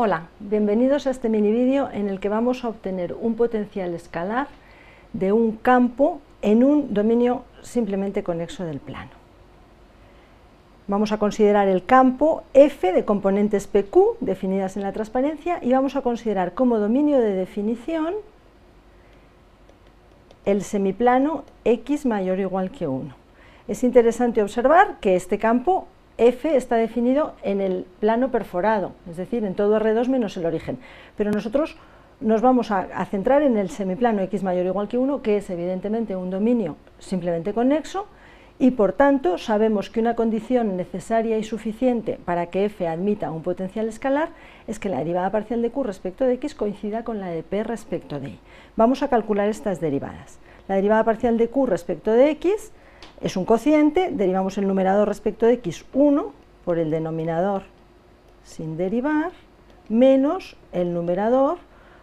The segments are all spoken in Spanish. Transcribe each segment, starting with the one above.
Hola, bienvenidos a este mini vídeo en el que vamos a obtener un potencial escalar de un campo en un dominio simplemente conexo del plano. Vamos a considerar el campo F de componentes PQ definidas en la transparencia y vamos a considerar como dominio de definición el semiplano X mayor o igual que 1. Es interesante observar que este campo F está definido en el plano perforado, es decir, en todo R2 menos el origen, pero nosotros nos vamos a centrar en el semiplano X mayor o igual que 1, que es evidentemente un dominio simplemente conexo, y por tanto sabemos que una condición necesaria y suficiente para que F admita un potencial escalar es que la derivada parcial de Q respecto de X coincida con la de P respecto de Y. Vamos a calcular estas derivadas. La derivada parcial de Q respecto de X es un cociente, derivamos el numerador respecto de X 1 por el denominador sin derivar, menos el numerador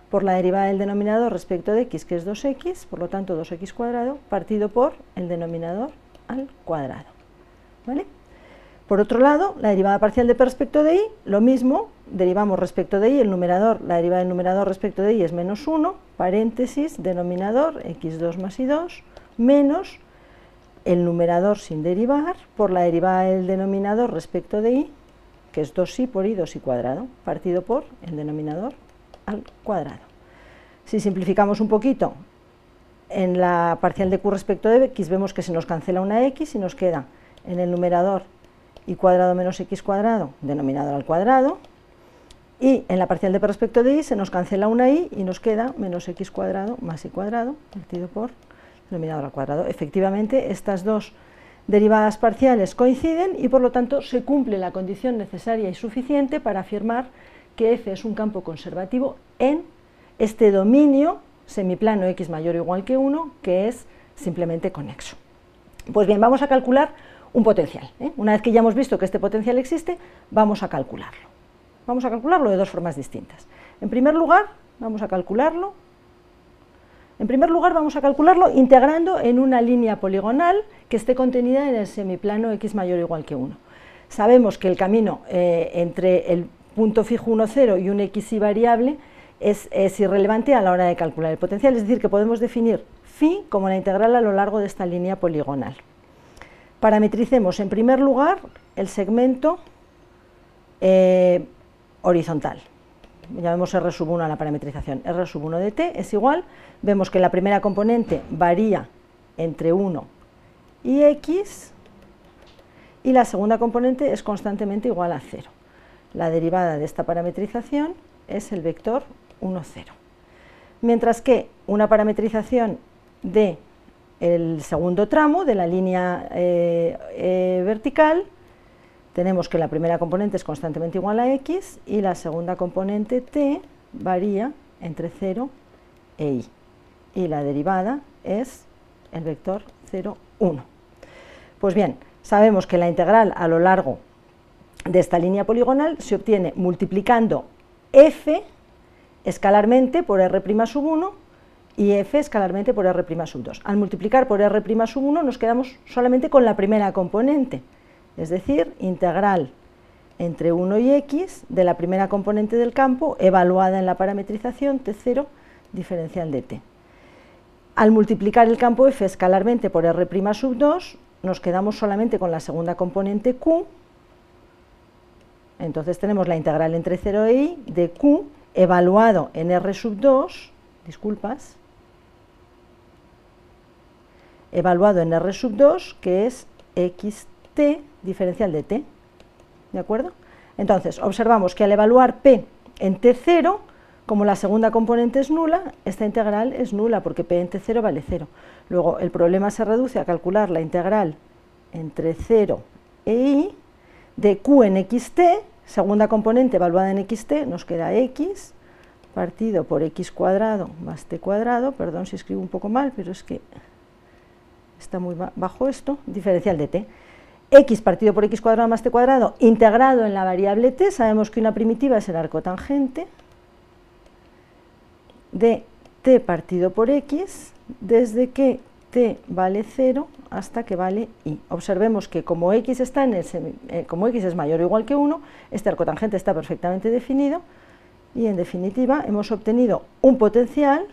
por la derivada del denominador respecto de X, que es 2X, por lo tanto 2X cuadrado, partido por el denominador al cuadrado. ¿Vale? Por otro lado, la derivada parcial de P respecto de Y, lo mismo, derivamos respecto de Y, el numerador, la derivada del numerador respecto de Y es menos 1, paréntesis, denominador, X2 más Y2, menos el numerador sin derivar por la derivada del denominador respecto de Y, que es 2Y por Y, 2Y cuadrado, partido por el denominador al cuadrado. Si simplificamos un poquito, en la parcial de Q respecto de X vemos que se nos cancela una X y nos queda en el numerador Y cuadrado menos X cuadrado, denominador al cuadrado, y en la parcial de P respecto de Y se nos cancela una Y y nos queda menos X cuadrado más Y cuadrado, partido por denominador al cuadrado. Efectivamente, estas dos derivadas parciales coinciden y por lo tanto se cumple la condición necesaria y suficiente para afirmar que F es un campo conservativo en este dominio semiplano X mayor o igual que 1, que es simplemente conexo. Pues bien, vamos a calcular un potencial. Una vez que ya hemos visto que este potencial existe, vamos a calcularlo. Vamos a calcularlo de dos formas distintas. En primer lugar, vamos a calcularlo integrando en una línea poligonal que esté contenida en el semiplano X mayor o igual que 1. Sabemos que el camino entre el punto fijo 1, 0 y un XY variable es irrelevante a la hora de calcular el potencial, es decir, que podemos definir phi como la integral a lo largo de esta línea poligonal. Parametricemos en primer lugar el segmento horizontal. Llamemos R1 a la parametrización. R1 de t es igual, vemos que la primera componente varía entre 1 y x y la segunda componente es constantemente igual a 0. La derivada de esta parametrización es el vector 1, 0. Mientras que una parametrización de el segundo tramo de la línea vertical, tenemos que la primera componente es constantemente igual a x y la segunda componente t varía entre 0 e y. Y la derivada es el vector 0, 1. Pues bien, sabemos que la integral a lo largo de esta línea poligonal se obtiene multiplicando f escalarmente por R'1 y f escalarmente por R'2. Al multiplicar por R'1 nos quedamos solamente con la primera componente, es decir, integral entre 1 y x de la primera componente del campo evaluada en la parametrización T0 diferencial de t. Al multiplicar el campo f escalarmente por R'2 nos quedamos solamente con la segunda componente q, entonces tenemos la integral entre 0 e y de q evaluado en R2, evaluado en R2, que es xt diferencial de t, ¿de acuerdo? Entonces, observamos que al evaluar p en t0, como la segunda componente es nula, esta integral es nula porque p en t0 vale 0. Luego, el problema se reduce a calcular la integral entre 0 e y de q en xt, segunda componente evaluada en xt, nos queda x partido por x cuadrado más t cuadrado, perdón si escribo un poco mal, pero es que está muy bajo esto, diferencial de t. X partido por x cuadrado más t cuadrado integrado en la variable t, sabemos que una primitiva es el arco tangente de t partido por x desde que t vale 0 hasta que vale y. Observemos que como x está en como x es mayor o igual que 1, este arco tangente está perfectamente definido Y en definitiva hemos obtenido un potencial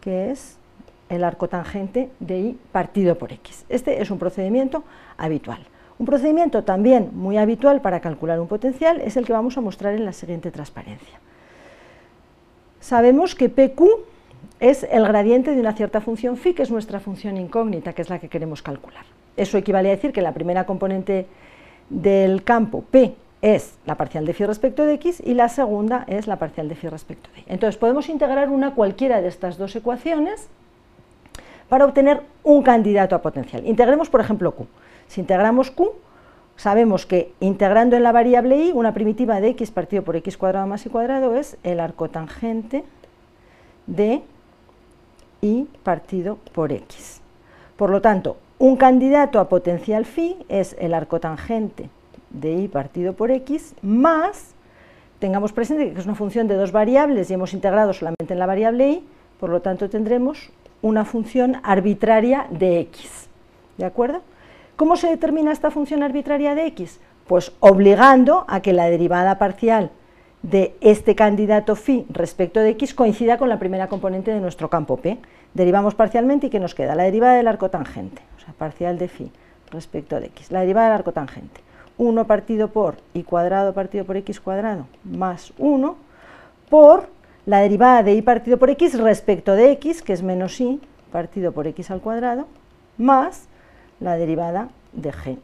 que es el arco tangente de y partido por x. Este es un procedimiento habitual. Un procedimiento también muy habitual para calcular un potencial es el que vamos a mostrar en la siguiente transparencia. Sabemos que PQ es el gradiente de una cierta función phi, que es nuestra función incógnita, que es la que queremos calcular. Eso equivale a decir que la primera componente del campo P es la parcial de phi respecto de x y la segunda es la parcial de phi respecto de y. Entonces podemos integrar una cualquiera de estas dos ecuaciones para obtener un candidato a potencial. Integremos, por ejemplo, Q. Si integramos Q, sabemos que integrando en la variable y, una primitiva de x partido por x cuadrado más y cuadrado es el arcotangente de y partido por x. Por lo tanto, un candidato a potencial phi es el arcotangente de y partido por x más, tengamos presente que es una función de dos variables y hemos integrado solamente en la variable y, por lo tanto tendremos una función arbitraria de x. ¿De acuerdo? ¿Cómo se determina esta función arbitraria de x? Pues obligando a que la derivada parcial de este candidato phi respecto de x coincida con la primera componente de nuestro campo P. Derivamos parcialmente y ¿qué nos queda? La derivada del arcotangente, o sea, parcial de phi respecto de x. La derivada del arcotangente, 1 partido por y cuadrado partido por x cuadrado más 1 por la derivada de y partido por x respecto de x, que es menos y partido por x al cuadrado, más la derivada de g.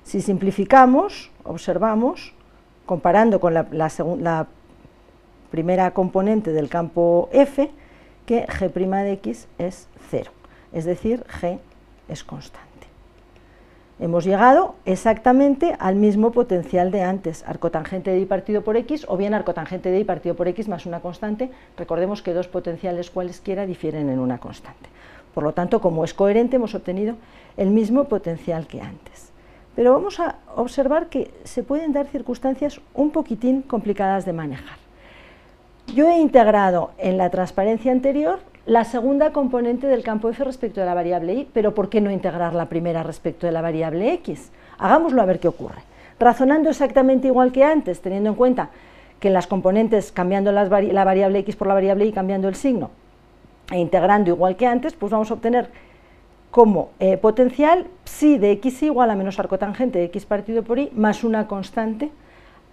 Si simplificamos, observamos, comparando con la primera componente del campo f, que g' de x es 0, es decir, g es constante. Hemos llegado exactamente al mismo potencial de antes, arcotangente de y partido por x, o bien arcotangente de y partido por x más una constante. Recordemos que dos potenciales cualesquiera difieren en una constante. Por lo tanto, como es coherente, hemos obtenido el mismo potencial que antes. Pero vamos a observar que se pueden dar circunstancias un poquitín complicadas de manejar. Yo he integrado en la transparencia anterior la segunda componente del campo f respecto de la variable y, pero ¿por qué no integrar la primera respecto de la variable x? Hagámoslo a ver qué ocurre. Razonando exactamente igual que antes, teniendo en cuenta que las componentes, cambiando la variable x por la variable y, cambiando el signo, e integrando igual que antes, pues vamos a obtener como potencial psi de x igual a menos arcotangente de x partido por y más una constante,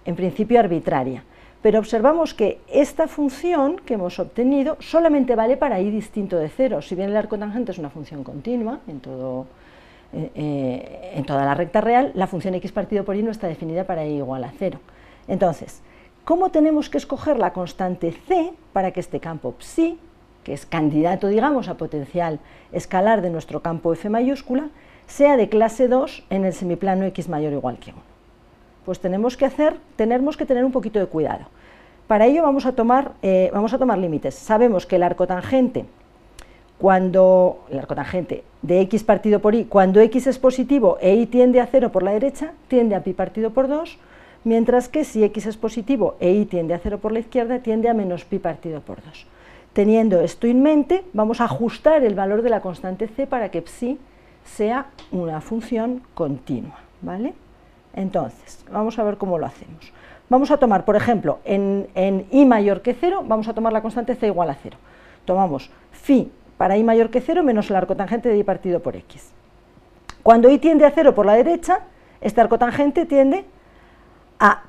en principio arbitraria. Pero observamos que esta función que hemos obtenido solamente vale para y distinto de 0. Si bien el arcotangente es una función continua en toda la recta real, la función x partido por y no está definida para y igual a 0. Entonces, ¿cómo tenemos que escoger la constante c para que este campo psi, que es candidato, digamos, a potencial escalar de nuestro campo f mayúscula, sea de clase 2 en el semiplano x mayor o igual que 1? Pues tenemos que tener un poquito de cuidado. Para ello vamos a tomar límites. Sabemos que el arcotangente de x partido por y, cuando x es positivo e y tiende a 0 por la derecha, tiende a pi partido por 2, mientras que si x es positivo e y tiende a 0 por la izquierda, tiende a menos pi partido por 2. Teniendo esto en mente, vamos a ajustar el valor de la constante c para que psi sea una función continua, ¿vale? Entonces, vamos a ver cómo lo hacemos. Vamos a tomar, por ejemplo, en y mayor que 0, vamos a tomar la constante c igual a 0. Tomamos phi para y mayor que 0 menos el arcotangente de y partido por x. Cuando y tiende a 0 por la derecha, este arcotangente tiende a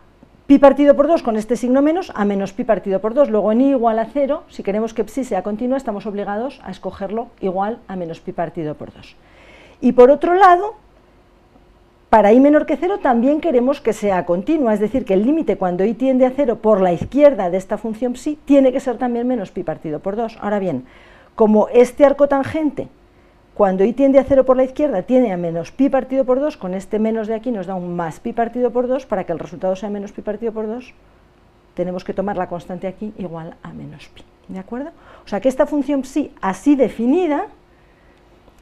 pi partido por 2 con este signo menos a menos pi partido por 2. Luego en y igual a 0, si queremos que psi sea continua, estamos obligados a escogerlo igual a menos pi partido por 2. Y por otro lado, para y menor que 0 también queremos que sea continua, es decir, que el límite cuando y tiende a 0 por la izquierda de esta función psi tiene que ser también menos pi partido por 2. Ahora bien, como este arcotangente cuando y tiende a 0 por la izquierda tiende a menos pi partido por 2, con este menos de aquí nos da un más pi partido por 2, para que el resultado sea menos pi partido por 2, tenemos que tomar la constante aquí igual a menos pi, ¿de acuerdo? O sea que esta función psi así definida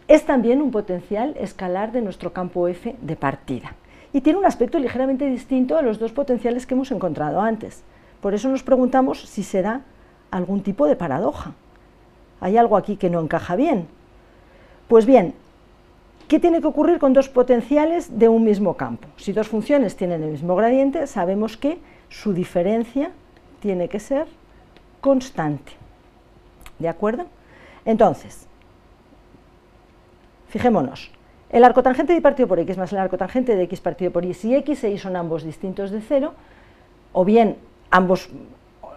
es también un potencial escalar de nuestro campo f de partida y tiene un aspecto ligeramente distinto a los dos potenciales que hemos encontrado antes. Por eso nos preguntamos si se da algún tipo de paradoja. ¿Hay algo aquí que no encaja bien? Pues bien, ¿qué tiene que ocurrir con dos potenciales de un mismo campo? Si dos funciones tienen el mismo gradiente, sabemos que su diferencia tiene que ser constante, ¿de acuerdo? Entonces, fijémonos, el arcotangente de y partido por x más el arcotangente de x partido por y, si x e y son ambos distintos de 0, o bien ambos,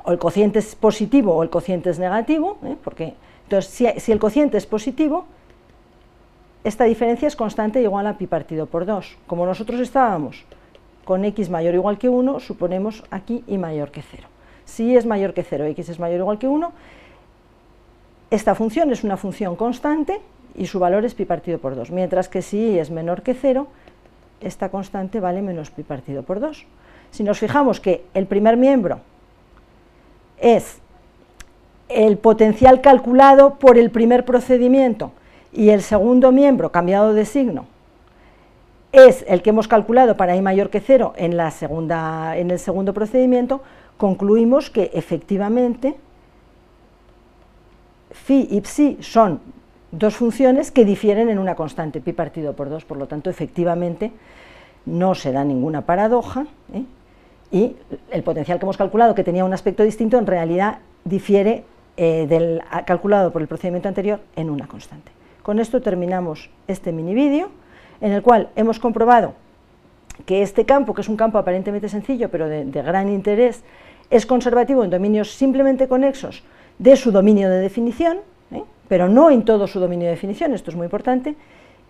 o el cociente es positivo o el cociente es negativo, porque entonces si el cociente es positivo, esta diferencia es constante igual a pi partido por 2. Como nosotros estábamos con x mayor o igual que 1, suponemos aquí y mayor que 0. Si y es mayor que 0, x es mayor o igual que 1, esta función es una función constante y su valor es pi partido por 2, mientras que si y es menor que 0, esta constante vale menos pi partido por 2. Si nos fijamos que el primer miembro es el potencial calculado por el primer procedimiento y el segundo miembro, cambiado de signo, es el que hemos calculado para i mayor que 0 en el segundo procedimiento, concluimos que efectivamente phi y psi son dos funciones que difieren en una constante, pi partido por 2, por lo tanto, efectivamente, no se da ninguna paradoja, y el potencial que hemos calculado, que tenía un aspecto distinto, en realidad difiere del calculado por el procedimiento anterior en una constante. Con esto terminamos este mini vídeo, en el cual hemos comprobado que este campo, que es un campo aparentemente sencillo, pero de gran interés, es conservativo en dominios simplemente conexos de su dominio de definición, pero no en todo su dominio de definición, esto es muy importante,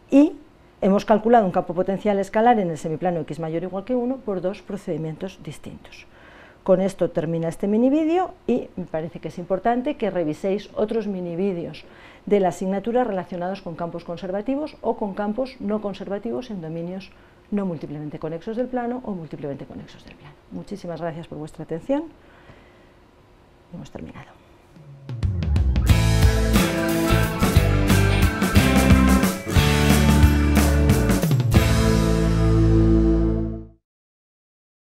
y hemos calculado un campo potencial escalar en el semiplano x mayor o igual que 1 por dos procedimientos distintos. Con esto termina este mini vídeo y me parece que es importante que reviséis otros mini vídeos de la asignatura relacionados con campos conservativos o con campos no conservativos en dominios no múltiplemente conexos del plano o múltiplemente conexos del plano. Muchísimas gracias por vuestra atención. Hemos terminado.